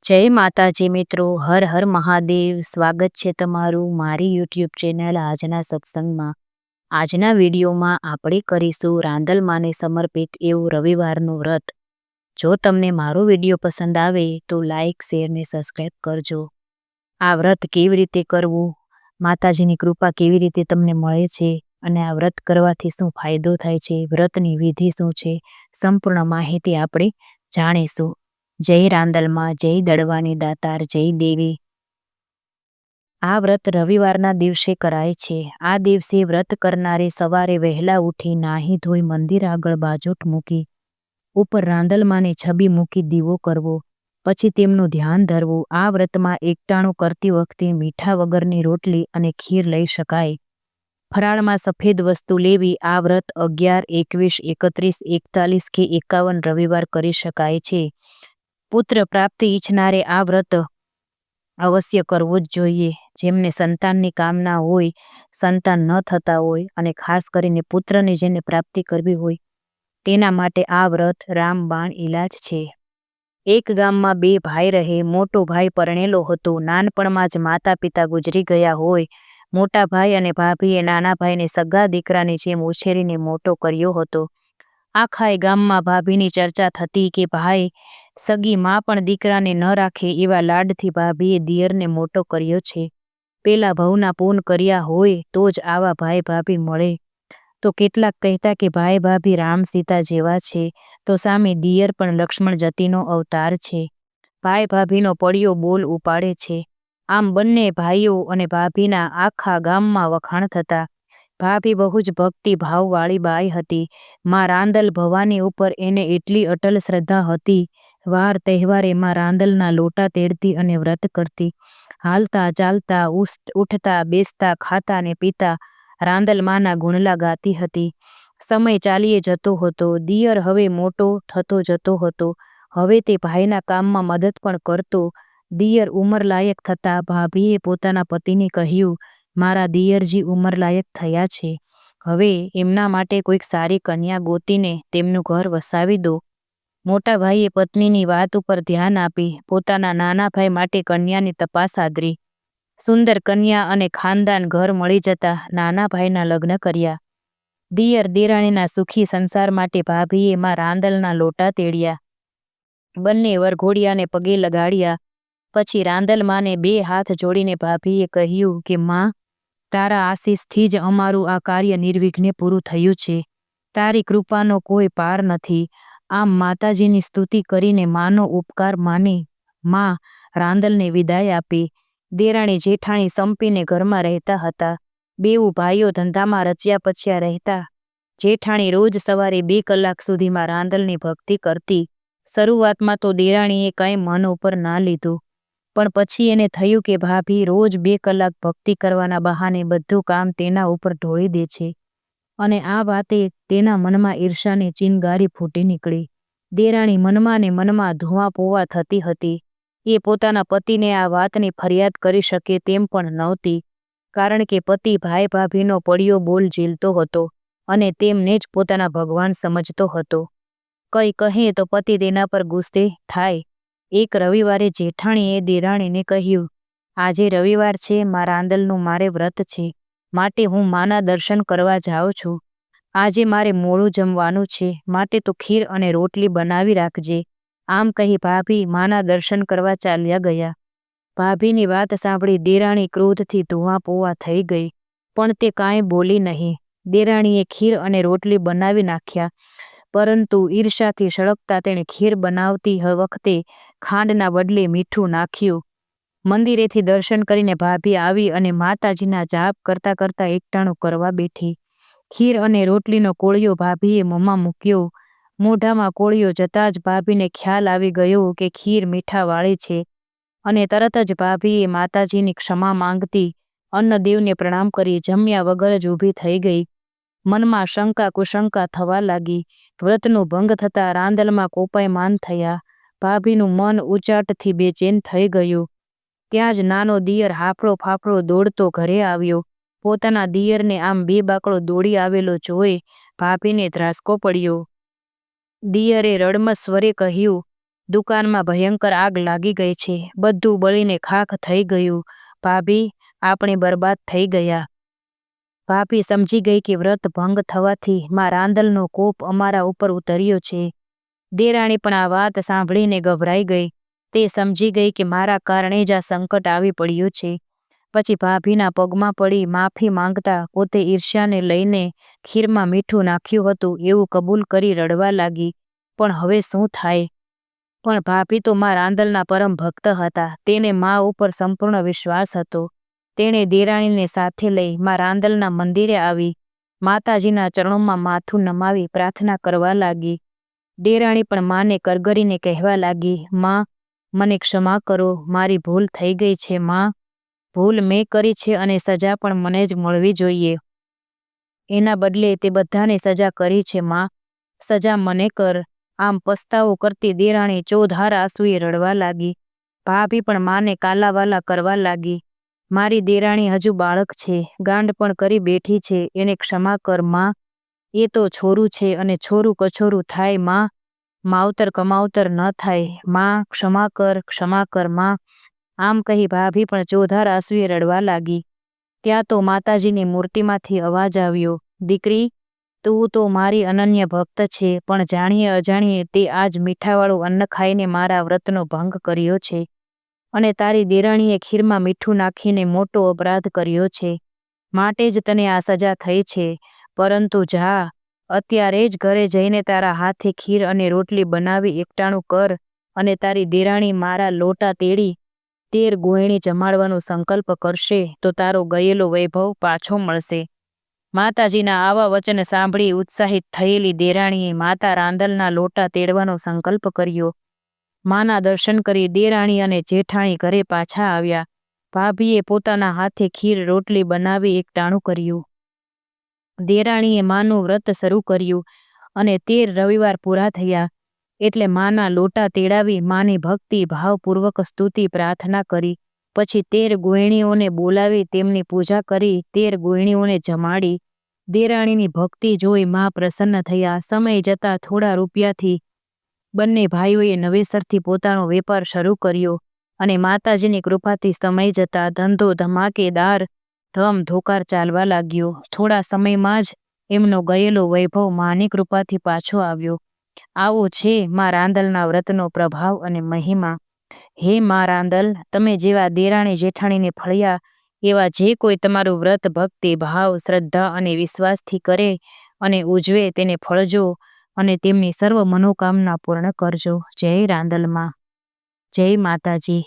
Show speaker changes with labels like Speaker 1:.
Speaker 1: જય માતાજી મિત્રો, હર હર મહાદેવ. સ્વાગત છે તમારું મારી યુટ્યુબ ચેનલ આજના સત્સંગમાં. આજના વિડીયોમાં આપણે કરીશું રાંદલમાને સમર્પિત એવું રવિવારનું વ્રત. જો તમને મારો વિડીયો પસંદ આવે તો લાઈક, શેર ને સબસ્ક્રાઈબ કરજો. આ વ્રત કેવી રીતે કરવું, માતાજીની કૃપા કેવી રીતે તમને મળે છે અને આ વ્રત કરવાથી શું ફાયદો થાય છે, વ્રતની વિધિ શું છે, સંપૂર્ણ માહિતી આપણે જાણીશું. જય રાંદલમાં, જય દડવાની દાતાર, જય દેવી. આ વ્રત રવિવારના દિવસે કરાય છે. આ દિવસે વ્રત કરનારે સવારે વહેલા ઉઠી નાહી ધોઈ મંદિર આગળ બાજોટ મૂકી ઉપર રાંદલમાની છબી મૂકી દીવો કરવો, પછી તેમનું ધ્યાન ધરવું. આ વ્રતમાં એકટાણું કરતી વખતે મીઠા વગરની રોટલી અને ખીર લઈ શકાય. ફરાળમાં સફેદ વસ્તુ લેવી. આ વ્રત 11, 21, 31, 41 કે 51 રવિવાર કરી શકાય છે. પુત્ર પ્રાપ્તિ ઈચ્છનારે આ વ્રત અવશ્ય કરવું જ જોઈએ. જેમને સંતાનની કામના હોય, સંતાન ન થતા હોય અને ખાસ કરીને પુત્રની જેને પ્રાપ્તિ કરવી હોય તેના માટે આ વ્રત રામબાણ ઈલાજ છે. એક ગામમાં બે ભાઈ રહે. મોટો ભાઈ પરણેલો હતો. નાનપણમાં જ માતા પિતા ગુજરી ગયા હોય. મોટા ભાઈ અને ભાભીએ નાના ભાઈને સગા દીકરાની જેમ ઉછેરીને મોટો કર્યો હતો. આખાય ગામમાં ભાભીની ચર્ચા થતી કે ભાઈ સગી માં પણ દીકરાને ન રાખે એવા લાડથી ભાભીએ દિયરને મોટો કર્યો છે. પેલા ભવના પૂન કર્યા હોય તો જ આવા ભાઈ ભાભી મળે. તો કેટલાક કહેતા કે ભાઈ ભાભી રામ સીતા જેવા છે, તો સામે દિયર પણ લક્ષ્મણ જતીનો અવતાર છે. ભાઈ ભાભીનો પડ્યો બોલ ઉપાડે છે. આમ બંને ભાઈઓ અને ભાભીના આખા ગામમાં વખાણ થતા. ભાભી બહુ જ ભક્તિ ભાવવાળી બાઈ હતી. માં રાંદલ ભવાની ઉપર એને એટલી અટલ શ્રદ્ધા હતી. વાર તહેવારે માં રાંદલના લોટા તેડતી અને વ્રત કરતી. હાલતા ચાલતા, ઉઠતા બેસતા, ખાતા ને પીતા રાંદલમાના ગુણલા ગાતી હતી. સમય ચાલીએ જતો હતો. દિયર હવે મોટો થતો જતો હતો. હવે તે ભાઈના કામમાં મદદ પણ કરતો. દિયર ઉંમરલાયક થતા ભાભીએ પોતાના પતિને કહ્યું, મારા દિયરજી ઉંમરલાયક થયા છે, હવે એમના માટે કોઈક સારી કન્યા ગોતીને તેમનું ઘર વસાવી દો. મોટા ભાઈએ પત્નીની વાત ઉપર ધ્યાન આપી પોતાના નાના ભાઈ માટે કન્યાની તપાસ આદરી. સુંદર કન્યા અને ખાનદાન ઘર મળી જતા નાના ભાઈના લગ્ન કર્યા. દિયર દેરાણીના સુખી સંસાર માટે ભાભીએ માં રાંદલના લોટા તેડ્યા. બંને વરઘોડિયાને પગે લગાડ્યા. પછી રાંદલમાને બે હાથ જોડીને ભાભીએ કહ્યું કે માં, તારા આશીષથી જ અમારું આ કાર્ય નિર્વિઘ્ને પૂરું થયું છે. તારી કૃપાનો કોઈ પાર નથી. આમ માતાજીની સ્તુતિ કરીને માનો ઉપકાર માની માં રાંદલને વિદાય આપી. દેરાણી જેઠાણી સંપીને ઘરમાં રહેતા હતા. બેઉ ભાઈઓ ધંધામાં રચ્યા પચ્યા રહેતા. જેઠાણી રોજ સવારે 2 કલાક સુધીમાં રાંદલની ભક્તિ કરતી. શરૂઆતમાં તો દેરાણીએ કાંઈ મન ઉપર ના લીધું, પણ પછી એને થયું કે ભાભી રોજ 2 કલાક ભક્તિ કરવાના બહાને બધું કામ તેના ઉપર ઢોળી દે છે, અને આ વાતે તેના મનમાં ઈર્ષાની ચિનગારી ફૂટી નીકળી. દેરાણી મનમાં ને મનમાં ધુઆ પોવા થતી હતી. એ પોતાના પતિને આ વાતની ફરિયાદ કરી શકે તેમ પણ નહોતી, કારણ કે પતિ ભાઈ ભાભીનો પડ્યો બોલ ઝીલતો હતો અને તેમને જ પોતાના ભગવાન સમજતો હતો. કંઈ કહે તો પતિ તેના પર ગુસ્સે થાય. એક રવિવારે જેઠાણીએ દેરાણીને કહ્યું, આજે રવિવાર છે, માં રાંદલનું મારે વ્રત છે, માટે હું માના દર્શન કરવા જાઉં છું. આજે મારે મોડું જમવાનું છે, માટે તો ખીર અને રોટલી બનાવી રાખજે. આમ કહી ભાભી માના દર્શન કરવા ચાલ્યા ગયા. ભાભીની વાત સાંભળી દેરાણી ક્રોધથી ધુઆ પોવા થઈ ગઈ, પણ તે કાંઈ બોલી નહીં. દેરાણીએ ખીર અને રોટલી બનાવી નાખ્યા, પરંતુ ઈર્ષાથી સળગતા તેણે ખીર બનાવતી વખતે ખાંડના બદલે મીઠું નાખ્યું. મંદિરેથી દર્શન કરીને ભાભી આવી અને માતાજીના જાપ કરતાં કરતાં એકટાણું કરવા બેઠી. ખીર અને રોટલીનો કોળિયો ભાભીએ મોંમાં મૂક્યો. મોઢામાં કોળિયો જતાં જ ભાભીને ખ્યાલ આવી ગયો કે ખીર મીઠાવાળી છે, અને તરત જ ભાભીએ માતાજીની ક્ષમા માંગતી અન્નદેવને પ્રણામ કરી જમ્યા વગર જ ઊભી થઈ ગઈ. મનમાં શંકા કુશંકા થવા લાગી. વ્રતનું ભંગ થતાં રાંદલમાં કોપાયમાન થયા. ભાભીનું મન ઉચાટથી બેચેન થઈ ગયું. ત્યાં જ નાનો દિયર હાફળો ફાફળો દોડતો ઘરે આવ્યો. પોતાના દિયરને આમ બેબાકળો દોડી આવેલો જોઈ ભાભીને ધ્રાસકો પડ્યો. દિયરે રડમસ સ્વરે કહ્યું, દુકાનમાં ભયંકર આગ લાગી ગઈ છે. બધું બળીને ખાખ થઈ ગયું. ભાભી, આપણે બરબાદ થઈ ગયા. ભાભી સમજી ગઈ કે વ્રત ભંગ થવાથી માં રાંદલનો કોપ અમારા ઉપર ઉતર્યો છે. દેરાણી પણ આ વાત સાંભળીને ગભરાઈ ગઈ. તે સમજી ગઈ કે મારા કારણે જ આ સંકટ આવી પડ્યું છે. પછી ભાભીના પગમાં પડી માફી માંગતા પોતે ઈર્ષ્યાને લઈને ખીરમાં મીઠું નાખ્યું હતું એવું કબૂલ કરી રડવા લાગી. પણ હવે શું થાય? પણ ભાભી તો માં રાંદલના પરમ ભક્ત હતા. તેને માં ઉપર સંપૂર્ણ વિશ્વાસ હતો. તેણે દેરાણીને સાથે લઈ માં રાંદલના મંદિરે આવી માતાજીના ચરણોમાં માથું નમાવી પ્રાર્થના કરવા લાગી. દેરાણી પણ માને કરગરીને કહેવા લાગી, માં, મને ક્ષમા કરો. મારી ભૂલ થઈ ગઈ છે માં. ભૂલ મેં કરી છે અને સજા પણ મને જ મળવી જોઈએ. એના બદલે તે બધાને સજા કરી છે માં. સજા મને કર. આમ પસ્તાવો કરતી દેરાણી ચોધાર આંસુએ રડવા લાગી. ભાભી પણ માને કાલાવાલા કરવા લાગી. મારી દેરાણી હજુ બાળક છે, ગાંડ પણ કરી બેઠી છે, એને ક્ષમા કર માં. એ તો છોરું છે અને છોરું કછોરું થાય માં. માવતર કમાવતર ન થાય માં. ક્ષમા કર માં. આમ કહી ભાભી પણ ચોધાર આંસુએ રડવા લાગી. ત્યાં તો માતાજીની મૂર્તિમાંથી અવાજ આવ્યો, દીકરી, તું તો મારી અનન્ય ભક્ત છે, પણ જાણીએ અજાણીએ તે આજ મીઠાવાળું અન્ન ખાઈને મારા વ્રતનો ભંગ કર્યો છે અને તારી દેરાણીએ ખીરમાં મીઠું નાખીને મોટો અપરાધ કર્યો છે. માટે જ તને આ સજા થઈ છે. પરંતુ જા, અત્યારે જ ઘરે જઈને તારા હાથે ખીર અને રોટલી બનાવી એકટાણું કર અને તારી દેરાણી મારા લોટા તેડી 13 ગોયણી જમાડવાનો સંકલ્પ કરશે તો તારો ગયેલો વૈભવ પાછો મળશે. માતાજીના આવા વચન સાંભળી ઉત્સાહિત થયેલી દેરાણીએ માતા રાંદલના લોટા તેડવાનો સંકલ્પ કર્યો. માના દર્શન કરી દેરાણી અને જેઠાણી ઘરે પાછા આવ્યા. ભાભીએ પોતાના હાથે ખીર રોટલી બનાવી એકટાણું કર્યું. દેરાણીએ માનું વ્રત શરૂ કર્યું અને 13 રવિવાર પૂરા થયા એટલે માના લોટા તેડાવી માની ભક્તિ ભાવપૂર્વક સ્તુતિ પ્રાર્થના કરી. પછી 13 ગોયણીઓને બોલાવી તેમની પૂજા કરી 13 ગોયણીઓને જમાડી. દેરાણીની ભક્તિ જોઈ માં પ્રસન્ન થયા. સમય જતાં થોડા રૂપિયાથી બંને ભાઈઓએ નવેસરથી પોતાનો વેપાર શરૂ કર્યો અને માતાજીની કૃપાથી સમય જતાં ધંધો ધમાકેદાર ધમધોકાર ચાલવા લાગ્યો. થોડા સમયમાં જ એમનો ગયેલો વૈભવ માની કૃપાથી પાછો આવ્યો. આવો છે માં રાંદલના વ્રતનો પ્રભાવ અને મહિમા. હે માં રાંદલ, તમે જેવા દેરાણી જેઠાણીને ફળ્યા એવા જે કોઈ તમારું વ્રત ભક્તિ ભાવ શ્રદ્ધા અને વિશ્વાસથી કરે અને ઉજવે તેને ફળજો અને તેમની સર્વ મનોકામના પૂર્ણ કરજો. જય રાંદલમાં. જય માતાજી.